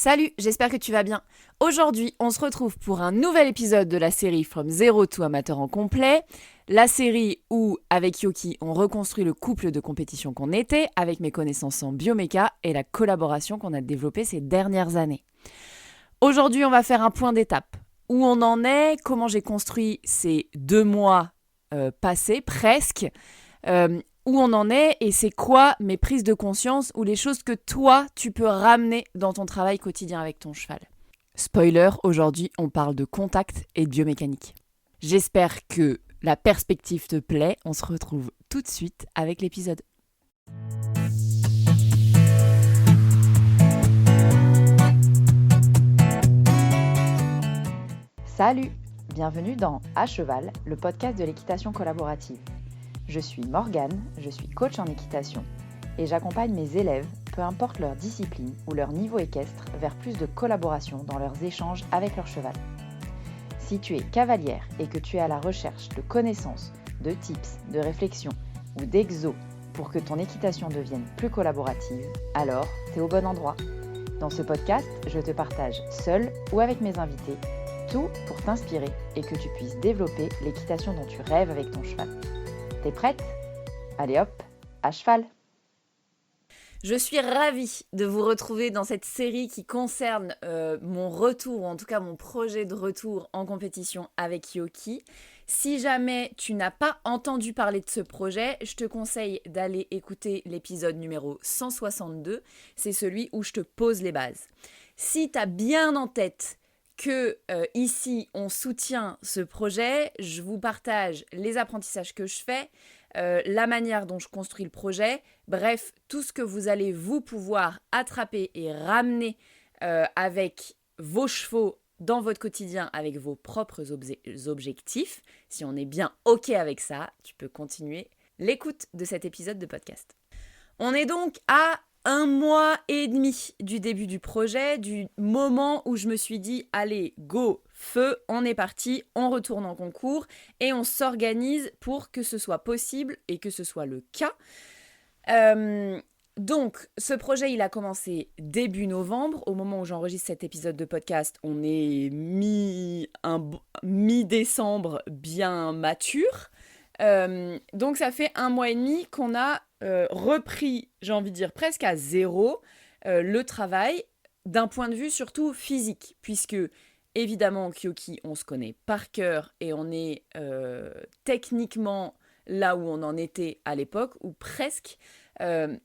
Salut, j'espère que tu vas bien. Aujourd'hui, on se retrouve pour un nouvel épisode de la série From Zero to Amateur en complet. La série où, avec Yoki, on reconstruit le couple de compétition qu'on était, avec mes connaissances en bioméca et la collaboration qu'on a développée ces dernières années. Aujourd'hui, on va faire un point d'étape. Où on en est, comment j'ai construit ces 2 mois passés, presque, où on en est et c'est quoi mes prises de conscience ou les choses que toi, tu peux ramener dans ton travail quotidien avec ton cheval. Spoiler, aujourd'hui, on parle de contact et de biomécanique. J'espère que la perspective te plaît. On se retrouve tout de suite avec l'épisode. Salut, bienvenue dans À Cheval, le podcast de l'équitation collaborative. Je suis Morgane, je suis coach en équitation et j'accompagne mes élèves, peu importe leur discipline ou leur niveau équestre, vers plus de collaboration dans leurs échanges avec leur cheval. Si tu es cavalière et que tu es à la recherche de connaissances, de tips, de réflexions ou d'exos pour que ton équitation devienne plus collaborative, alors tu es au bon endroit. Dans ce podcast, je te partage seule ou avec mes invités tout pour t'inspirer et que tu puisses développer l'équitation dont tu rêves avec ton cheval. T'es prête ? Allez hop, à cheval ! Je suis ravie de vous retrouver dans cette série qui concerne mon retour, ou en tout cas mon projet de retour en compétition avec Yoki. Si jamais tu n'as pas entendu parler de ce projet, je te conseille d'aller écouter l'épisode numéro 162. C'est celui où je te pose les bases. Si tu as bien en tête que ici on soutient ce projet, je vous partage les apprentissages que je fais, la manière dont je construis le projet, bref, tout ce que vous allez vous pouvoir attraper et ramener avec vos chevaux dans votre quotidien avec vos propres objectifs. Si on est bien OK avec ça, tu peux continuer l'écoute de cet épisode de podcast. On est donc à 1 mois et demi du début du projet, du moment où je me suis dit « Allez, go, feu, on est parti, on retourne en concours et on s'organise pour que ce soit possible et que ce soit le cas. » Donc, ce projet, il a commencé début novembre. Au moment où j'enregistre cet épisode de podcast, on est mi-décembre bien mature. Donc, ça fait 1 mois et demi qu'on a repris, j'ai envie de dire, presque à zéro le travail d'un point de vue surtout physique, puisque évidemment, Kyoki, on se connaît par cœur et on est techniquement là où on en était à l'époque, ou presque.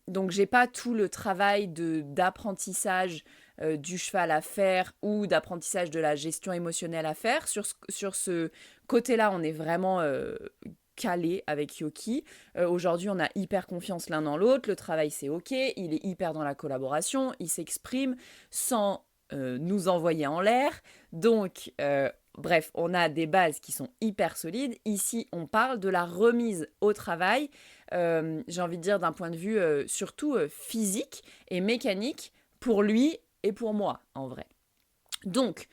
Donc, j'ai pas tout le travail d'apprentissage du cheval à faire ou d'apprentissage de la gestion émotionnelle à faire. Sur ce côté-là, on est vraiment calé avec Yoki. Aujourd'hui, on a hyper confiance l'un dans l'autre. Le travail, c'est OK. Il est hyper dans la collaboration. Il s'exprime sans nous envoyer en l'air. Donc, bref, on a des bases qui sont hyper solides. Ici, on parle de la remise au travail, j'ai envie de dire d'un point de vue surtout physique et mécanique pour lui et pour moi, en vrai. Donc,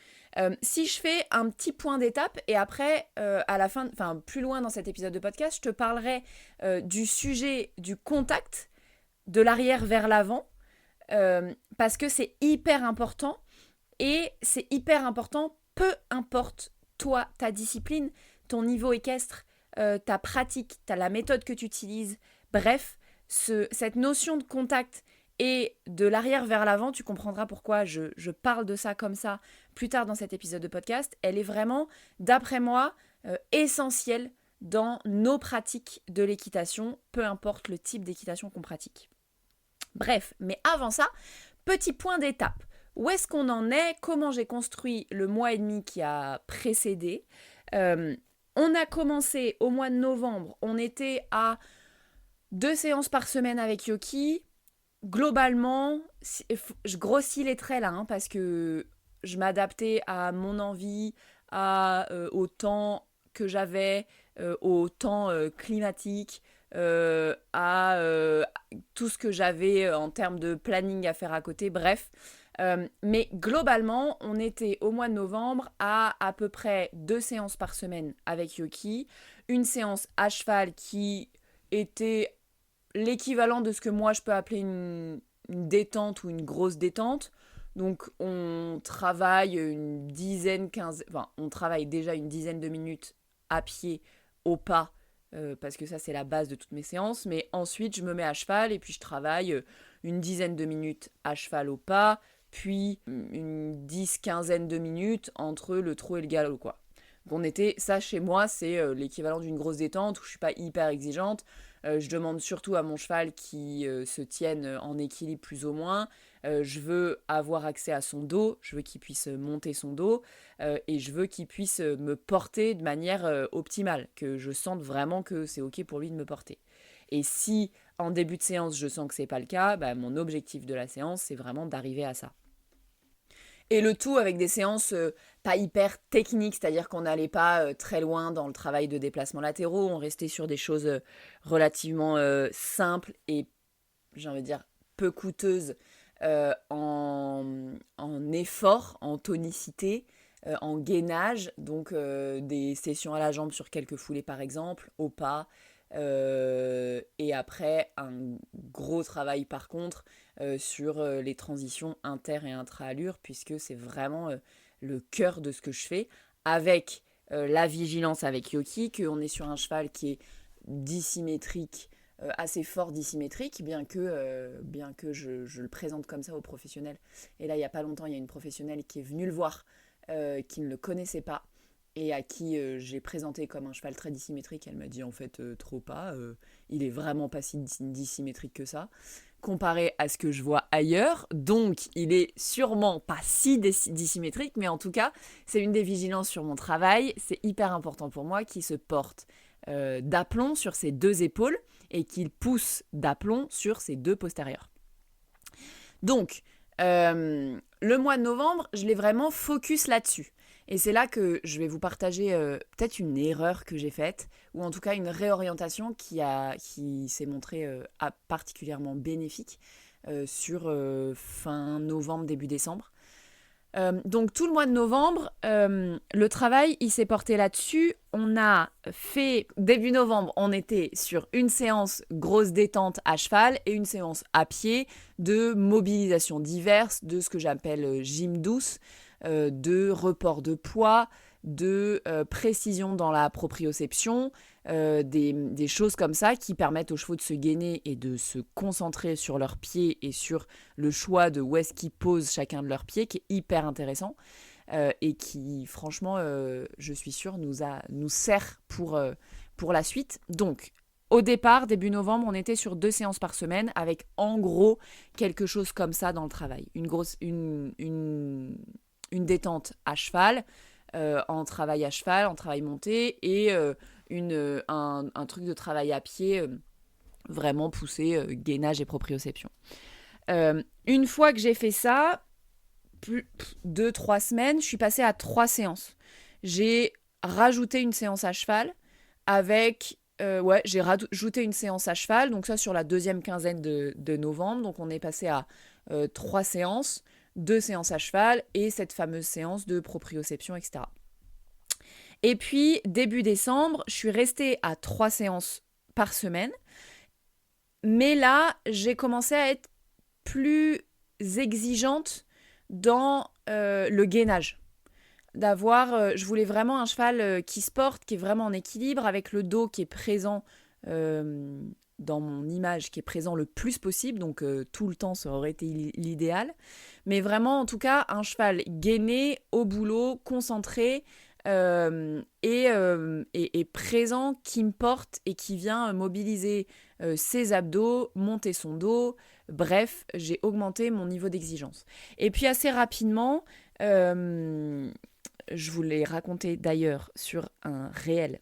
si je fais un petit point d'étape et après, à la fin, enfin plus loin dans cet épisode de podcast, je te parlerai du sujet du contact de l'arrière vers l'avant parce que c'est hyper important et c'est hyper important peu importe toi, ta discipline, ton niveau équestre, ta pratique, la méthode que tu utilises, bref, cette notion de contact et de l'arrière vers l'avant, tu comprendras pourquoi je parle de ça comme ça plus tard dans cet épisode de podcast. Elle est vraiment, d'après moi, essentielle dans nos pratiques de l'équitation, peu importe le type d'équitation qu'on pratique. Bref, mais avant ça, petit point d'étape. Où est-ce qu'on en est ? Comment j'ai construit le mois et demi qui a précédé ? On a commencé au mois de novembre, on était à 2 séances par semaine avec Yoki. Globalement, je grossis les traits là, parce que je m'adaptais à mon envie, au temps que j'avais, au temps climatique, à tout ce que j'avais en termes de planning à faire à côté, bref. Mais globalement, on était au mois de novembre à peu près 2 séances par semaine avec Yoki, une séance à cheval qui était l'équivalent de ce que moi je peux appeler une détente ou une grosse détente. Donc on travaille on travaille déjà une dizaine de minutes à pied, au pas, parce que ça c'est la base de toutes mes séances. Mais ensuite je me mets à cheval et puis je travaille une dizaine de minutes à cheval au pas, puis une quinzaine de minutes entre le trot et le galop, quoi. Ça chez moi, c'est l'équivalent d'une grosse détente où je suis pas hyper exigeante. Je demande surtout à mon cheval qu'il se tienne en équilibre plus ou moins. Je veux avoir accès à son dos, je veux qu'il puisse monter son dos et je veux qu'il puisse me porter de manière optimale, que je sente vraiment que c'est ok pour lui de me porter. Et si en début de séance je sens que c'est pas le cas, bah, mon objectif de la séance c'est vraiment d'arriver à ça. Et le tout avec des séances pas hyper techniques, c'est-à-dire qu'on n'allait pas très loin dans le travail de déplacements latéraux, on restait sur des choses relativement simples et, j'ai envie de dire, peu coûteuses en effort, en tonicité, en gainage, donc des sessions à la jambe sur quelques foulées par exemple, au pas, et après un gros travail par contre sur les transitions inter et intra-allure, puisque c'est vraiment le cœur de ce que je fais, avec la vigilance avec Yoki, qu'on est sur un cheval qui est dissymétrique, assez fort dissymétrique, bien que je le présente comme ça aux professionnels. Et là, il n'y a pas longtemps, il y a une professionnelle qui est venue le voir, qui ne le connaissait pas, et à qui j'ai présenté comme un cheval très dissymétrique. Elle m'a dit en fait trop pas, il est vraiment pas si dissymétrique que ça, comparé à ce que je vois ailleurs, donc il est sûrement pas si dissymétrique, mais en tout cas, c'est une des vigilances sur mon travail, c'est hyper important pour moi qu'il se porte d'aplomb sur ses deux épaules et qu'il pousse d'aplomb sur ses deux postérieurs. Donc, le mois de novembre, je l'ai vraiment focus là-dessus. Et c'est là que je vais vous partager peut-être une erreur que j'ai faite, ou en tout cas une réorientation qui s'est montrée particulièrement bénéfique sur fin novembre, début décembre. Donc tout le mois de novembre, le travail, il s'est porté là-dessus. On a fait, début novembre, on était sur une séance grosse détente à cheval et une séance à pied de mobilisation diverse, de ce que j'appelle gym douce, de report de poids, de précision dans la proprioception, des choses comme ça qui permettent aux chevaux de se gainer et de se concentrer sur leurs pieds et sur le choix de où est-ce qu'ils posent chacun de leurs pieds, qui est hyper intéressant et qui, franchement, je suis sûre, nous sert pour la suite. Donc, au départ, début novembre, on était sur 2 séances par semaine avec en gros quelque chose comme ça dans le travail. Une détente à cheval, en travail à cheval, en travail monté et un truc de travail à pied vraiment poussé, gainage et proprioception. Une fois que j'ai fait ça, 2-3 semaines, je suis passée à 3 séances. J'ai rajouté une séance à cheval avec... j'ai rajouté une séance à cheval, donc ça sur la deuxième quinzaine de novembre. Donc on est passé à 3 séances, 2 séances à cheval et cette fameuse séance de proprioception, etc. Et puis, début décembre, je suis restée à 3 séances par semaine. Mais là, j'ai commencé à être plus exigeante dans le gainage. Je voulais vraiment un cheval qui se porte, qui est vraiment en équilibre, avec le dos qui est présent dans mon image, qui est présent le plus possible. Donc tout le temps, ça aurait été l'idéal. Mais vraiment, en tout cas, un cheval gainé, au boulot, concentré, et présent, qui me porte et qui vient mobiliser ses abdos, monter son dos. Bref, j'ai augmenté mon niveau d'exigence. Et puis assez rapidement, je vous l'ai raconté d'ailleurs sur un réel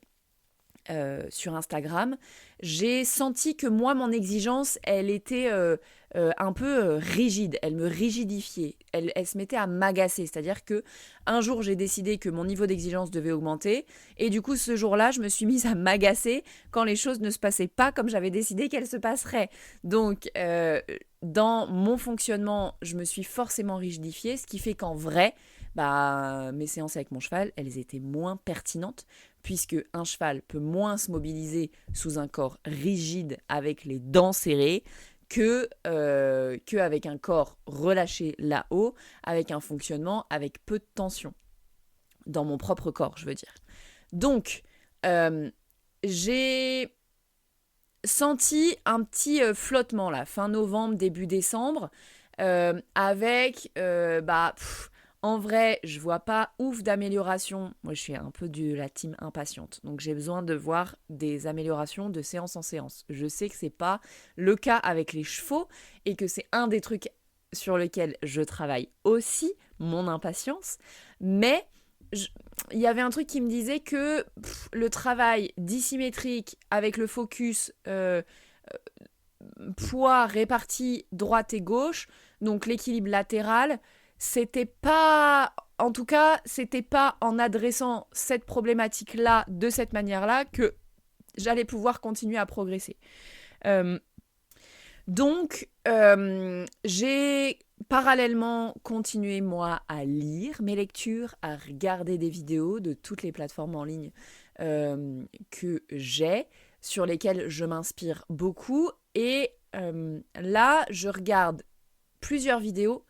sur Instagram, j'ai senti que moi, mon exigence, elle était un peu rigide, elle me rigidifiait, elle se mettait à m'agacer, c'est-à-dire que un jour, j'ai décidé que mon niveau d'exigence devait augmenter, et du coup, ce jour-là, je me suis mise à m'agacer quand les choses ne se passaient pas comme j'avais décidé qu'elles se passeraient. Donc, dans mon fonctionnement, je me suis forcément rigidifiée, ce qui fait qu'en vrai, mes séances avec mon cheval, elles étaient moins pertinentes, puisque un cheval peut moins se mobiliser sous un corps rigide avec les dents serrées que avec un corps relâché là-haut, avec un fonctionnement avec peu de tension. Dans mon propre corps, je veux dire. Donc, j'ai senti un petit flottement là, fin novembre, début décembre, avec, en vrai, je vois pas ouf d'amélioration. Moi, je suis un peu de la team impatiente, donc j'ai besoin de voir des améliorations de séance en séance. Je sais que c'est pas le cas avec les chevaux et que c'est un des trucs sur lesquels je travaille aussi, mon impatience, mais il y avait un truc qui me disait que le travail dissymétrique avec le focus poids réparti droite et gauche, donc l'équilibre latéral, c'était pas, en tout cas, c'était pas en adressant cette problématique-là de cette manière-là que j'allais pouvoir continuer à progresser. Donc, j'ai parallèlement continué, moi, à lire mes lectures, à regarder des vidéos de toutes les plateformes en ligne que j'ai, sur lesquelles je m'inspire beaucoup. Et là, je regarde plusieurs vidéos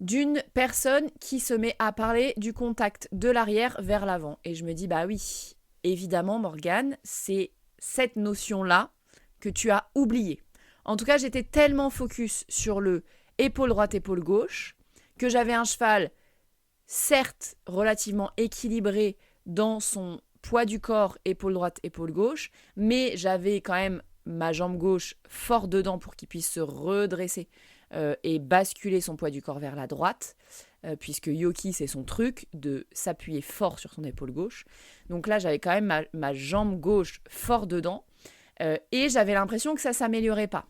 d'une personne qui se met à parler du contact de l'arrière vers l'avant. Et je me dis, bah oui, évidemment, Morgane, c'est cette notion-là que tu as oubliée. En tout cas, j'étais tellement focus sur le épaule droite, épaule gauche, que j'avais un cheval, certes, relativement équilibré dans son poids du corps, épaule droite, épaule gauche, mais j'avais quand même ma jambe gauche fort dedans pour qu'il puisse se redresser et basculer son poids du corps vers la droite, puisque Yoki, c'est son truc de s'appuyer fort sur son épaule gauche. Donc là, j'avais quand même ma jambe gauche fort dedans, et j'avais l'impression que ça ne s'améliorait pas.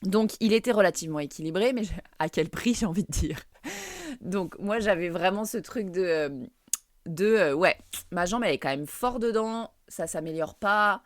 Donc, il était relativement équilibré, mais à quel prix, j'ai envie de dire. Donc, moi, j'avais vraiment ce truc ouais, ma jambe, elle est quand même fort dedans, ça s'améliore pas.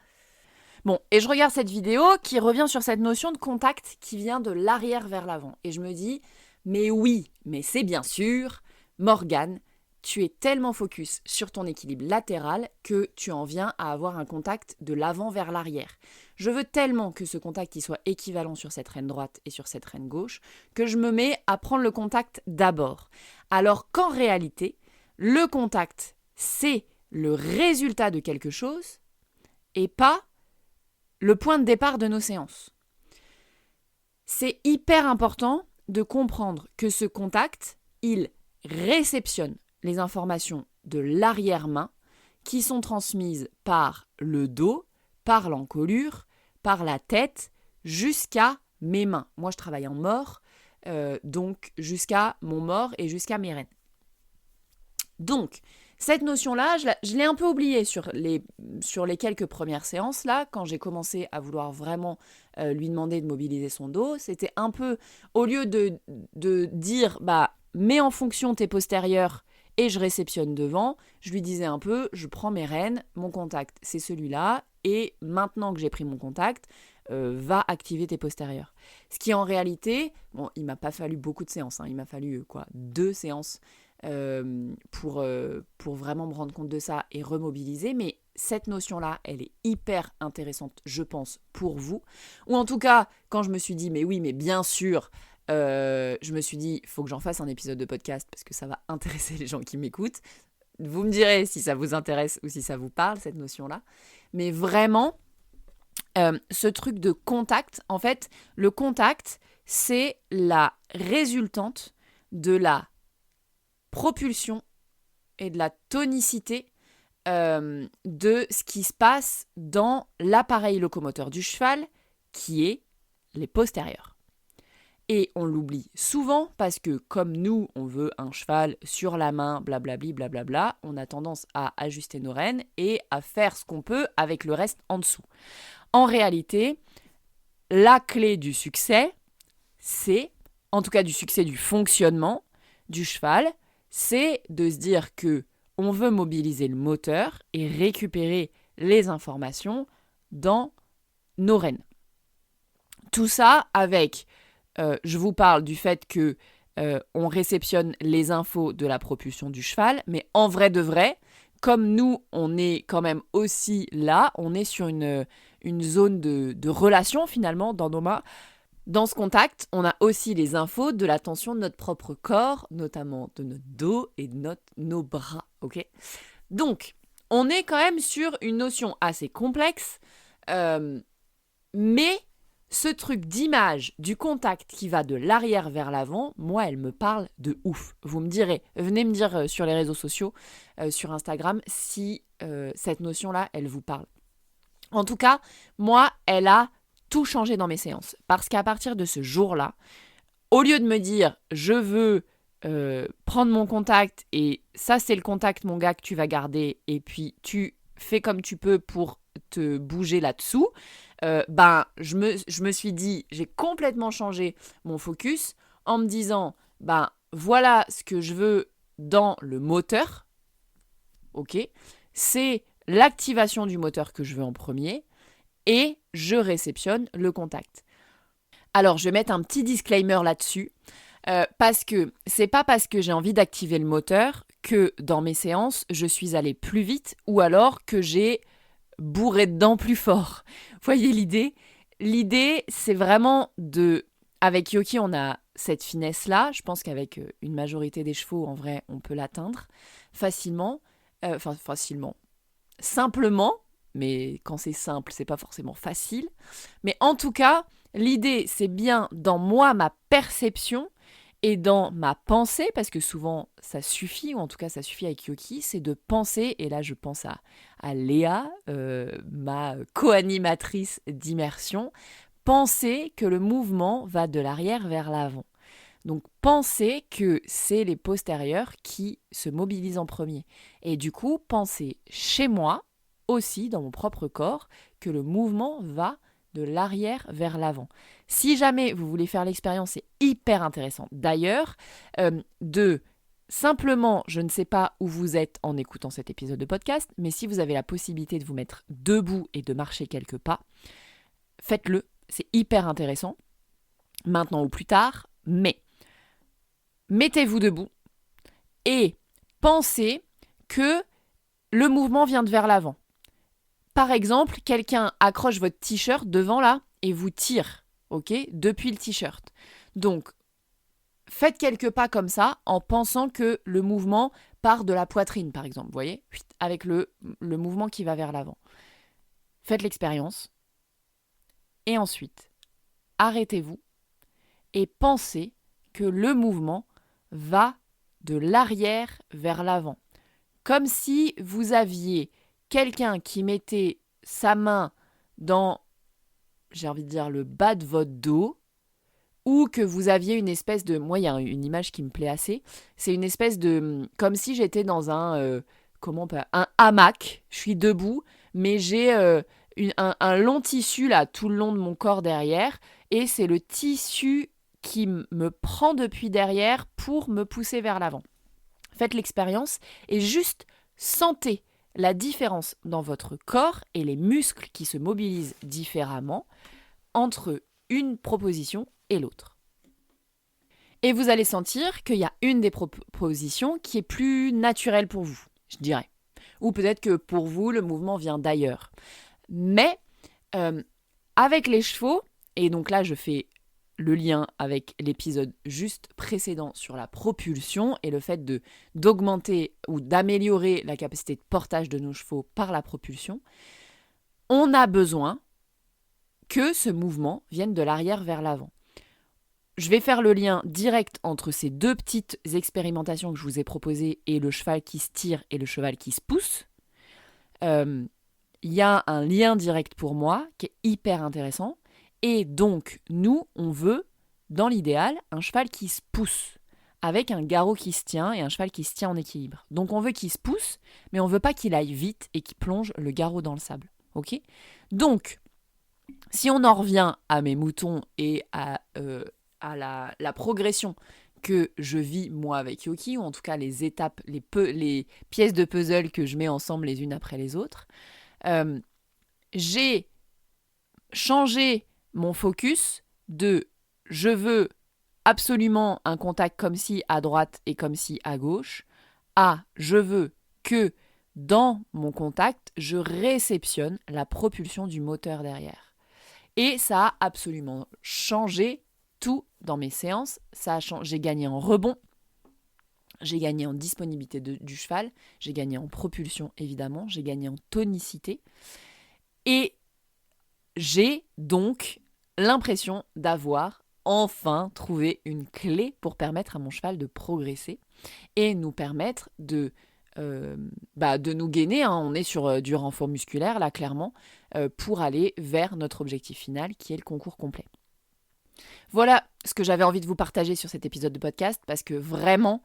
Bon, et je regarde cette vidéo qui revient sur cette notion de contact qui vient de l'arrière vers l'avant. Et je me dis, mais oui, mais c'est bien sûr, Morgane, tu es tellement focus sur ton équilibre latéral que tu en viens à avoir un contact de l'avant vers l'arrière. Je veux tellement que ce contact il soit équivalent sur cette reine droite et sur cette reine gauche que je me mets à prendre le contact d'abord. Alors qu'en réalité, le contact, c'est le résultat de quelque chose et pas le point de départ de nos séances. C'est hyper important de comprendre que ce contact, il réceptionne les informations de l'arrière-main qui sont transmises par le dos, par l'encolure, par la tête, jusqu'à mes mains. Moi, je travaille en mort, donc jusqu'à mon mort et jusqu'à mes rênes. Donc, cette notion-là, je l'ai un peu oubliée sur les quelques premières séances, là, quand j'ai commencé à vouloir vraiment lui demander de mobiliser son dos. C'était un peu, au lieu de dire, mets en fonction tes postérieurs et je réceptionne devant, je lui disais un peu, je prends mes rênes, mon contact, c'est celui-là, et maintenant que j'ai pris mon contact, va activer tes postérieurs. Ce qui en réalité, bon, il m'a pas fallu beaucoup de séances, il m'a fallu 2 séances pour vraiment me rendre compte de ça et remobiliser, mais cette notion-là, elle est hyper intéressante, je pense, pour vous. Ou en tout cas, quand je me suis dit, mais oui, mais bien sûr, je me suis dit, il faut que j'en fasse un épisode de podcast parce que ça va intéresser les gens qui m'écoutent. Vous me direz si ça vous intéresse ou si ça vous parle, cette notion-là. Mais vraiment, ce truc de contact, en fait, le contact, c'est la résultante de la propulsion et de la tonicité de ce qui se passe dans l'appareil locomoteur du cheval, qui est les postérieurs. Et on l'oublie souvent parce que comme nous, on veut un cheval sur la main, blablabli, blablabla, on a tendance à ajuster nos rênes et à faire ce qu'on peut avec le reste en dessous. En réalité, la clé du succès, c'est, en tout cas du succès du fonctionnement du cheval, c'est de se dire que on veut mobiliser le moteur et récupérer les informations dans nos rênes. Tout ça avec, je vous parle du fait que on réceptionne les infos de la propulsion du cheval, mais en vrai de vrai, comme nous, on est quand même aussi là, on est sur une une zone de relation finalement dans nos mains. Dans ce contact, on a aussi les infos de la tension de notre propre corps, notamment de notre dos et de nos bras. Ok ? Donc, on est quand même sur une notion assez complexe, mais ce truc d'image du contact qui va de l'arrière vers l'avant, moi, elle me parle de ouf. Vous me direz, venez me dire sur les réseaux sociaux, sur Instagram, si cette notion-là, elle vous parle. En tout cas, moi, elle a tout changé dans mes séances. Parce qu'à partir de ce jour-là, au lieu de me dire, je veux prendre mon contact et ça, c'est le contact, mon gars, que tu vas garder et puis tu fais comme tu peux pour te bouger là-dessous, je me suis dit, j'ai complètement changé mon focus en me disant, voilà ce que je veux dans le moteur, ok, c'est l'activation du moteur que je veux en premier et je réceptionne le contact. Alors, je vais mettre un petit disclaimer là-dessus parce que c'est pas parce que j'ai envie d'activer le moteur que dans mes séances, je suis allée plus vite ou alors que j'ai bourré dedans plus fort. Vous voyez l'idée ? L'idée, c'est vraiment de... Avec Yoki, on a cette finesse-là. Je pense qu'avec une majorité des chevaux, en vrai, on peut l'atteindre facilement. Facilement. Simplement, mais quand c'est simple, c'est pas forcément facile. Mais en tout cas, l'idée, c'est bien dans moi, ma perception et dans ma pensée, parce que souvent ça suffit, ou en tout cas ça suffit avec Yoki, c'est de penser, et là je pense à Léa, ma co-animatrice d'immersion, penser que le mouvement va de l'arrière vers l'avant. Donc penser que c'est les postérieurs qui se mobilisent en premier. Et du coup, penser chez moi, aussi dans mon propre corps, que le mouvement va de l'arrière vers l'avant. Si jamais vous voulez faire l'expérience, c'est hyper intéressant. D'ailleurs, simplement, je ne sais pas où vous êtes en écoutant cet épisode de podcast, mais si vous avez la possibilité de vous mettre debout et de marcher quelques pas, faites-le, c'est hyper intéressant, maintenant ou plus tard, mais mettez-vous debout et pensez que le mouvement vient de vers l'avant. Par exemple, quelqu'un accroche votre t-shirt devant là et vous tire, ok, depuis le t-shirt. Donc, faites quelques pas comme ça en pensant que le mouvement part de la poitrine, par exemple, vous voyez, avec le mouvement qui va vers l'avant. Faites l'expérience et ensuite, arrêtez-vous et pensez que le mouvement va de l'arrière vers l'avant. Comme si vous aviez quelqu'un qui mettait sa main dans, j'ai envie de dire, le bas de votre dos, ou que vous aviez une espèce de... Moi, il y a une image qui me plaît assez. C'est une espèce de... Comme si j'étais dans un hamac. Je suis debout, mais j'ai un long tissu là, tout le long de mon corps derrière. Et c'est le tissu qui me prend depuis derrière pour me pousser vers l'avant. Faites l'expérience et juste sentez la différence dans votre corps et les muscles qui se mobilisent différemment entre une proposition et l'autre. Et vous allez sentir qu'il y a une des propositions qui est plus naturelle pour vous, je dirais. Ou peut-être que pour vous, le mouvement vient d'ailleurs. Mais avec les chevaux, et donc là je fais le lien avec l'épisode juste précédent sur la propulsion et le fait d'augmenter ou d'améliorer la capacité de portage de nos chevaux par la propulsion, on a besoin que ce mouvement vienne de l'arrière vers l'avant. Je vais faire le lien direct entre ces deux petites expérimentations que je vous ai proposées et le cheval qui se tire et le cheval qui se pousse. Il y a un lien direct pour moi qui est hyper intéressant. Et donc, nous, on veut, dans l'idéal, un cheval qui se pousse, avec un garrot qui se tient et un cheval qui se tient en équilibre. Donc, on veut qu'il se pousse, mais on ne veut pas qu'il aille vite et qu'il plonge le garrot dans le sable. Ok ? Donc, si on en revient à mes moutons et à la progression que je vis, moi, avec Yoki, ou en tout cas les étapes, les pièces de puzzle que je mets ensemble les unes après les autres, j'ai changé mon focus de « je veux absolument un contact comme ci à droite et comme ci à gauche » à « je veux que dans mon contact, je réceptionne la propulsion du moteur derrière. Et ça a absolument changé tout dans mes séances. J'ai gagné en rebond, j'ai gagné en disponibilité du cheval, j'ai gagné en propulsion évidemment, j'ai gagné en tonicité. Et j'ai donc l'impression d'avoir enfin trouvé une clé pour permettre à mon cheval de progresser et nous permettre de nous gainer. On est sur du renfort musculaire, là, clairement, pour aller vers notre objectif final, qui est le concours complet. Voilà ce que j'avais envie de vous partager sur cet épisode de podcast, parce que vraiment,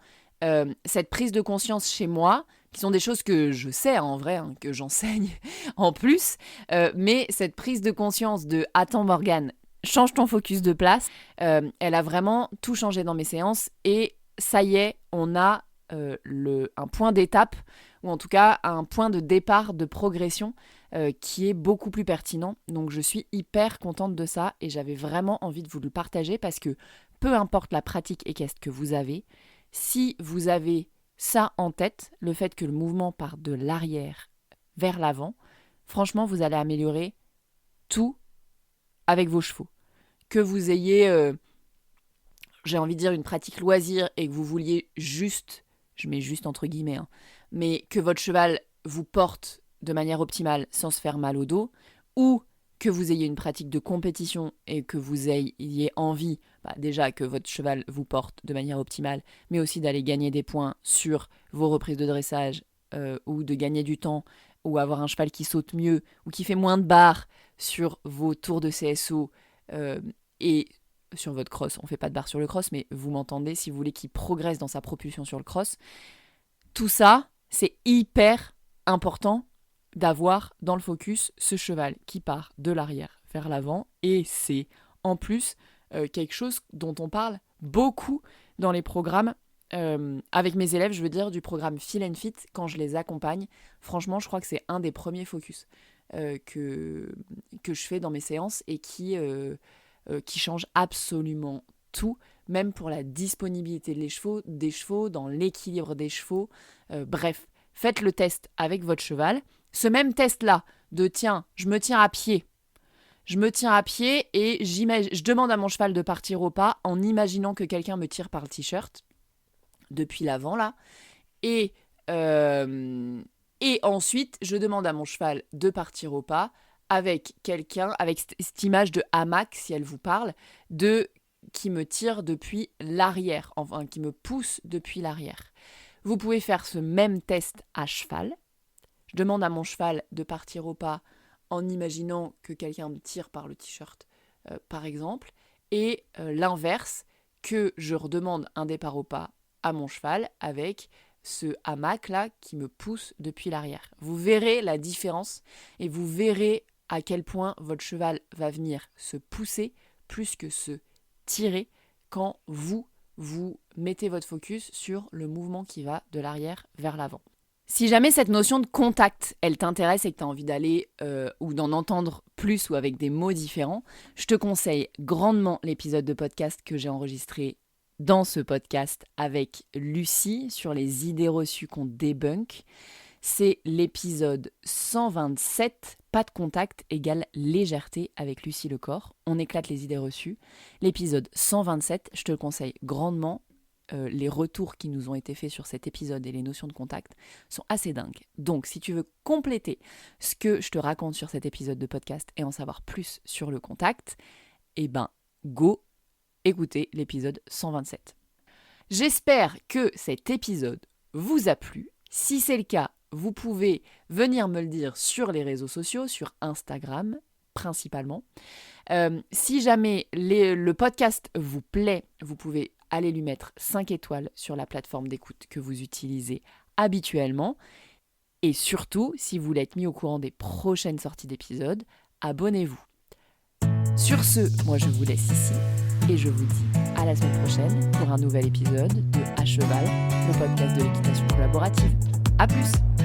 cette prise de conscience chez moi, qui sont des choses que je sais en vrai, que j'enseigne en plus, mais cette prise de conscience de « Attends Morgane, change ton focus de place », elle a vraiment tout changé dans mes séances et ça y est, on a un point d'étape, ou en tout cas un point de départ de progression qui est beaucoup plus pertinent. Donc je suis hyper contente de ça et j'avais vraiment envie de vous le partager parce que peu importe la pratique équestre que vous avez, si vous avez ça en tête, le fait que le mouvement part de l'arrière vers l'avant, franchement vous allez améliorer tout avec vos chevaux. Que vous ayez, j'ai envie de dire, une pratique loisir et que vous vouliez juste, je mets juste entre guillemets, mais que votre cheval vous porte de manière optimale sans se faire mal au dos, ou que vous ayez une pratique de compétition et que vous ayez envie, déjà que votre cheval vous porte de manière optimale, mais aussi d'aller gagner des points sur vos reprises de dressage ou de gagner du temps, ou avoir un cheval qui saute mieux ou qui fait moins de barres sur vos tours de CSO et sur votre cross. On ne fait pas de barres sur le cross, mais vous m'entendez, si vous voulez qu'il progresse dans sa propulsion sur le cross. Tout ça, c'est hyper important d'avoir dans le focus ce cheval qui part de l'arrière vers l'avant. Et c'est en plus quelque chose dont on parle beaucoup dans les programmes avec mes élèves, je veux dire du programme Feel and Fit quand je les accompagne. Franchement, je crois que c'est un des premiers focus que je fais dans mes séances et qui change absolument tout, même pour la disponibilité des chevaux, dans l'équilibre des chevaux. Bref, faites le test avec votre cheval. Ce même test-là de tiens, je me tiens à pied et je demande à mon cheval de partir au pas en imaginant que quelqu'un me tire par le t-shirt depuis l'avant là. Et ensuite, je demande à mon cheval de partir au pas avec quelqu'un, avec cette image de hamac, si elle vous parle, qui me tire depuis l'arrière, enfin qui me pousse depuis l'arrière. Vous pouvez faire ce même test à cheval. Je demande à mon cheval de partir au pas en imaginant que quelqu'un me tire par le t-shirt, par exemple, et l'inverse, que je redemande un départ au pas à mon cheval avec ce hamac-là qui me pousse depuis l'arrière. Vous verrez la différence et vous verrez à quel point votre cheval va venir se pousser plus que se tirer quand vous mettez votre focus sur le mouvement qui va de l'arrière vers l'avant. Si jamais cette notion de contact, elle t'intéresse et que tu as envie d'aller ou d'en entendre plus ou avec des mots différents, je te conseille grandement l'épisode de podcast que j'ai enregistré dans ce podcast avec Lucie sur les idées reçues qu'on débunk. C'est l'épisode 127, pas de contact égale légèreté avec Lucie Lecor. On éclate les idées reçues. L'épisode 127, je te le conseille grandement. Les retours qui nous ont été faits sur cet épisode et les notions de contact sont assez dingues. Donc, si tu veux compléter ce que je te raconte sur cet épisode de podcast et en savoir plus sur le contact, go écouter l'épisode 127. J'espère que cet épisode vous a plu. Si c'est le cas, vous pouvez venir me le dire sur les réseaux sociaux, sur Instagram principalement. Si jamais le podcast vous plaît, vous pouvez aller lui mettre 5 étoiles sur la plateforme d'écoute que vous utilisez habituellement. Et surtout, si vous voulez être mis au courant des prochaines sorties d'épisodes, abonnez-vous. Sur ce, moi je vous laisse ici et je vous dis à la semaine prochaine pour un nouvel épisode de À Cheval, le podcast de l'équitation collaborative. À plus!